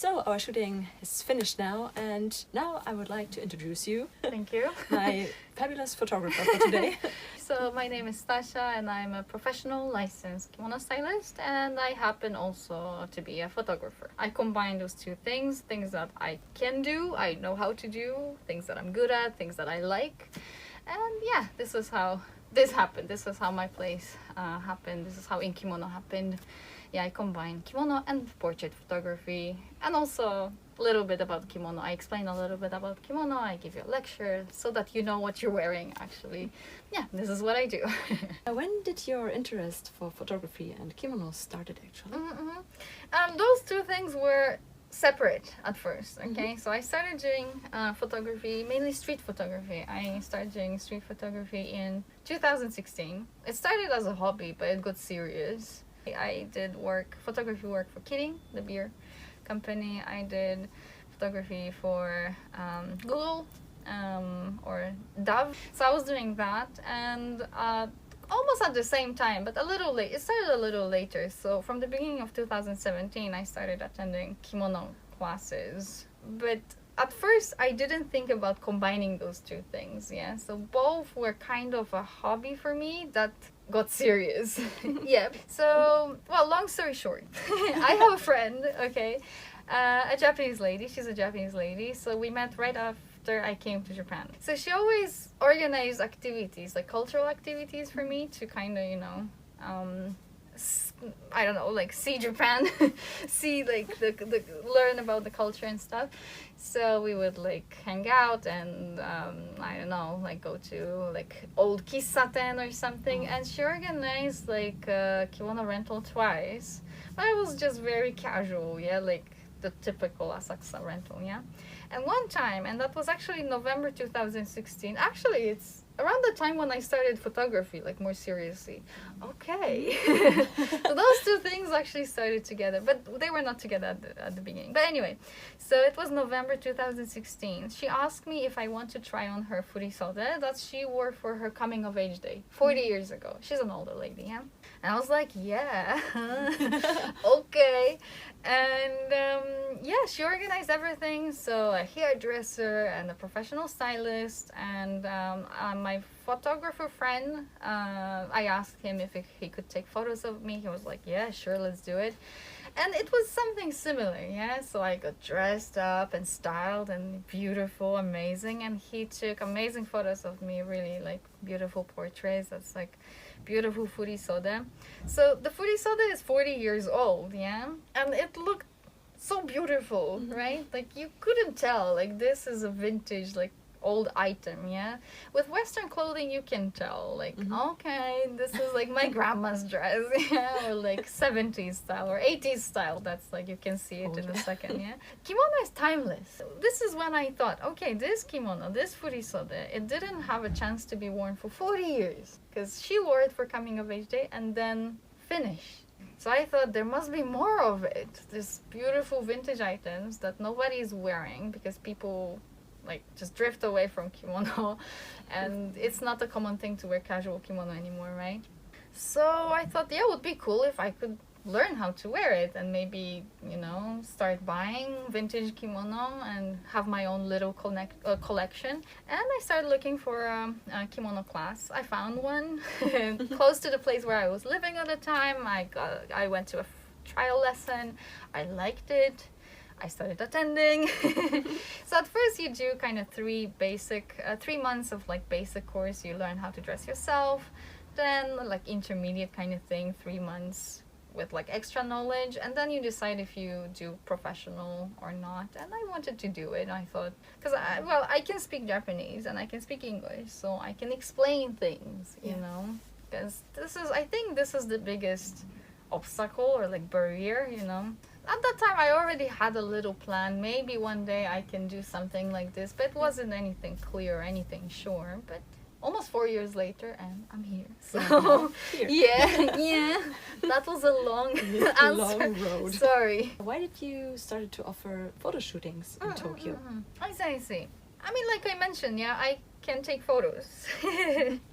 So our shooting is finished now, and now I would like to introduce you, Thank you. my fabulous photographer for today. So my name is Stasia and I'm a professional licensed kimono stylist, and I happen also to be a photographer. I combine those two things that I can do, I know how to do, things that I'm good at, things that I like. And yeah, this is how this happened. This is how my place happened. This is how InKimono happened. Yeah, I combine kimono and portrait photography, and also a little bit about kimono. I explain a little bit about kimono. I give you a lecture so that you know what you're wearing, actually. Yeah, this is what I do. When did your interest for photography and kimonos started, actually? Those two things were separate at first, okay? So I started doing photography, mainly street photography. I started doing street photography in 2016. It started as a hobby, but it got serious. I did photography work for Kidding, the beer company. I did photography for Google or Dove. So I was doing that, and almost at the same time, but a little late. It started a little later. So from the beginning of 2017, I started attending kimono classes. But at first, I didn't think about combining those two things, yeah? So both were kind of a hobby for me that got serious. Yeah. So, well, long story short, I have a friend, okay, a Japanese lady. She's a Japanese lady. So we met right after I came to Japan. So she always organized activities, like cultural activities for me to kind of, you know, I don't know, like see Japan, see like the learn about the culture and stuff. So we would like hang out and I don't know, like go to like old kissaten or something. And she organized like kimono rental twice, but it was just very casual, yeah, like the typical Asakusa rental, yeah. And one time, and that was actually November 2016. Actually, it's around the time when I started photography, like more seriously. Okay. So those two things actually started together, but they were not together at the beginning. But anyway, so it was November 2016. She asked me if I want to try on her furisode that she wore for her coming of age day 40 years ago. She's an older lady, yeah? And I was like, yeah, okay. And yeah, she organized everything. So a hairdresser and a professional stylist, and my photographer friend, I asked him if he could take photos of me. He was like, yeah, sure, let's do it. And it was something similar, yeah? So I got dressed up and styled and beautiful, amazing. And he took amazing photos of me, really like beautiful portraits. That's like beautiful furisode. So the furisode is 40 years old, yeah? And it looked so beautiful, right? Like you couldn't tell, like this is a vintage, like old item, yeah? With Western clothing, you can tell, like, okay, this is like my grandma's dress, yeah? Or like 70s style or 80s style. That's like, you can see it in a second, yeah? Kimono is timeless. This is when I thought, okay, this kimono, this furisode, it didn't have a chance to be worn for 40 years because she wore it for coming of age day and then finished. So I thought there must be more of it. This beautiful vintage items that nobody is wearing because people like just drift away from kimono, and it's not a common thing to wear casual kimono anymore, right? So I thought, yeah, it would be cool if I could learn how to wear it and maybe, you know, start buying vintage kimono and have my own little collection. And I started looking for a kimono class. I found one close to the place where I was living at the time. I went to a trial lesson. I liked it. I started attending. So at first you do kind of 3 months of like basic course. You learn how to dress yourself. Then like intermediate kind of thing, 3 months with like extra knowledge. And then you decide if you do professional or not. And I wanted to do it. I thought, because I can speak Japanese and I can speak English. So I can explain things, you know. Because I think this is the biggest obstacle or like barrier, you know. At that time, I already had a little plan. Maybe one day I can do something like this, but it wasn't anything clear, anything sure. But almost 4 years later, and I'm here. So, yeah, that was a long answer. Long road. Sorry. Why did you start to offer photo shootings in Tokyo? I see. I mean, like I mentioned, yeah, I can take photos.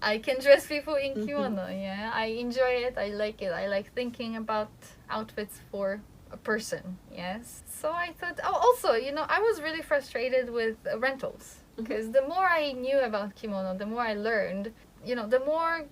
I can dress people in kimono, yeah. I enjoy it. I like it. I like thinking about outfits for a person, yes. So I thought, oh, also, you know, I was really frustrated with rentals, because the more I knew about kimono, the more I learned, you know, the more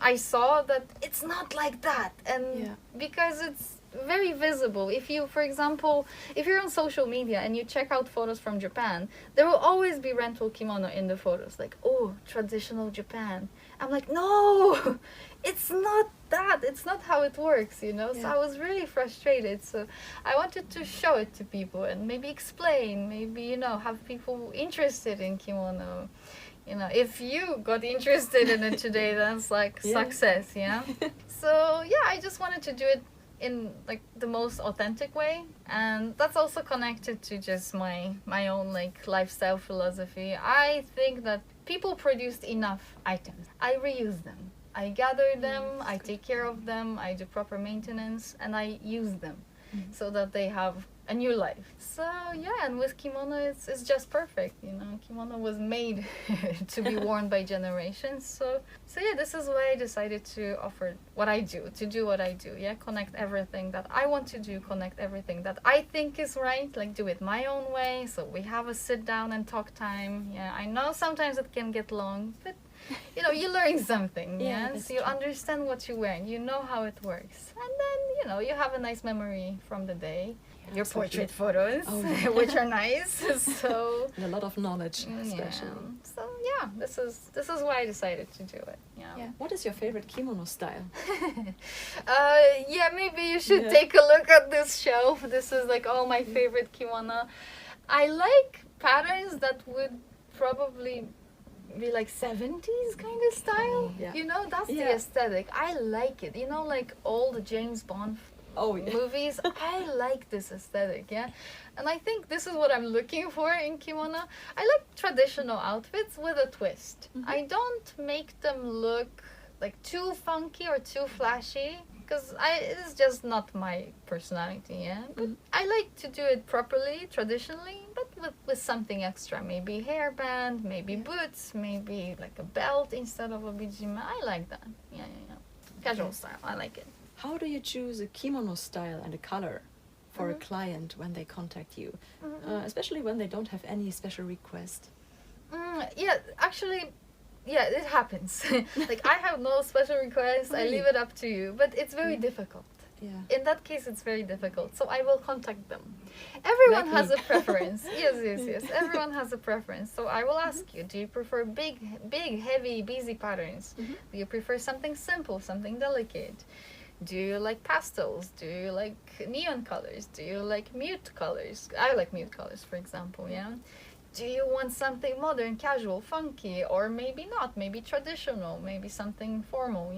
I saw that it's not like that. And because it's very visible. If you, for example, if you're on social media and you check out photos from Japan, there will always be rental kimono in the photos, like, oh, traditional Japan. I'm like, no, it's not that. It's not how it works, you know? So I was really frustrated. So I wanted to show it to people and maybe explain, maybe, you know, have people interested in kimono. You know, if you got interested in it today, that's like success, yeah? So yeah, I just wanted to do it in like the most authentic way, and that's also connected to just my own like lifestyle philosophy. I think that people produced enough items. I reuse them, I gather them, I take care of them, I do proper maintenance, and I use them so that they have a new life. So yeah, and with kimono it's just perfect, you know. Kimono was made to be worn by generations. So yeah, this is why I decided to offer what I do, to do what I do. Yeah, connect everything that I want to do, connect everything that I think is right, like do it my own way. So we have a sit down and talk time. Yeah, I know sometimes it can get long, but you know, you learn something, so you understand what you're wearing, you know how it works, and then, you know, you have a nice memory from the day. Your portrait photos, which are nice, so and a lot of knowledge, especially. So yeah, this is why I decided to do it. Yeah. What is your favorite kimono style? Yeah, maybe you should take a look at this shelf. This is like all my favorite kimono. I like patterns that would probably be like 70s kind of style. You know, that's the aesthetic. I like it. You know, like all the James Bond movies. I like this aesthetic, and I think this is what I'm looking for in kimono. I like traditional outfits with a twist. I don't make them look like too funky or too flashy, because it's just not my personality, but I like to do it properly, traditionally, but with something extra, maybe hairband, maybe boots, maybe like a belt instead of a bijima. I like that. Casual style, I like it. How do you choose a kimono style and a color for a client when they contact you, especially when they don't have any special request? Yeah, it happens. Like, I have no special requests, I leave it up to you, but it's very difficult. In that case, it's very difficult, so I will contact them. Everyone has a preference. Yes. Everyone has a preference. So I will ask you, do you prefer big, heavy, busy patterns? Do you prefer something simple, something delicate? Do you like pastels? Do you like neon colors? Do you like mute colors? I like mute colors, for example, Do you want something modern, casual, funky, or maybe not? Maybe traditional, maybe something formal,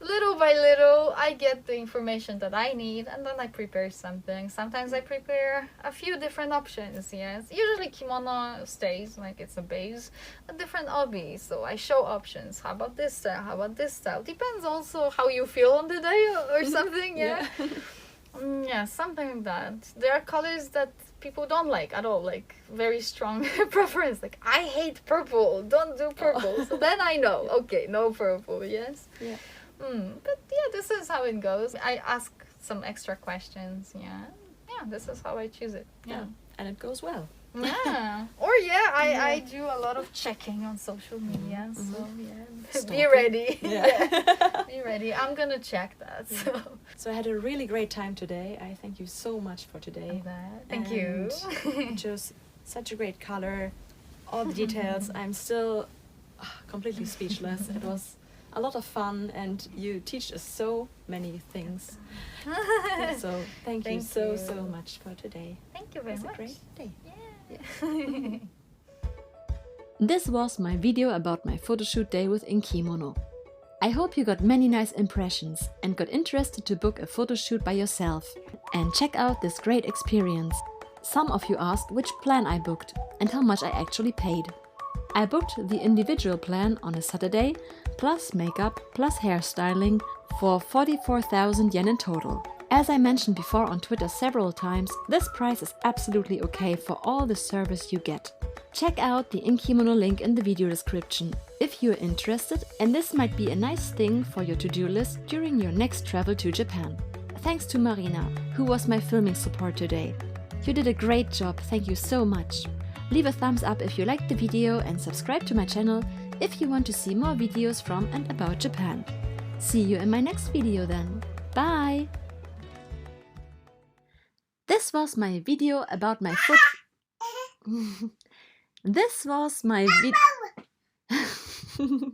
Little by little, I get the information that I need, and then I prepare something. Sometimes I prepare a few different options, Usually kimono stays, like it's a base, a different obi, so I show options. How about this style? How about this style? Depends also how you feel on the day or something, something like that. There are colors that people don't like at all, like very strong preference, like I hate purple, don't do purple. So then I know, okay, no purple, but this is how it goes. I ask some extra questions, this is how I choose it. And it goes well. I do a lot of checking on social media, so be ready. Be ready, I'm gonna check that. So I had a really great time today. I thank you so much for today. Thank you. You chose such a great color, all the details. I'm still completely speechless. It was a lot of fun, and you teach us so many things. So thank you so much for today. Thank you very much. It was a great day. This was my video about my photoshoot day with InKimono. I hope you got many nice impressions and got interested to book a photoshoot by yourself and check out this great experience. Some of you asked which plan I booked and how much I actually paid. I booked the individual plan on a Saturday, plus makeup, plus hairstyling, for 44,000 yen in total. As I mentioned before on Twitter several times, this price is absolutely okay for all the service you get. Check out the InKimono link in the video description if you're interested, and this might be a nice thing for your to-do list during your next travel to Japan. thanks to Marina, who was my filming support today. You did a great job, thank you so much. Leave a thumbs up if you liked the video and subscribe to my channel if you want to see more videos from and about Japan. See you in my next video then. Bye! This was my video about my foot. This was my video.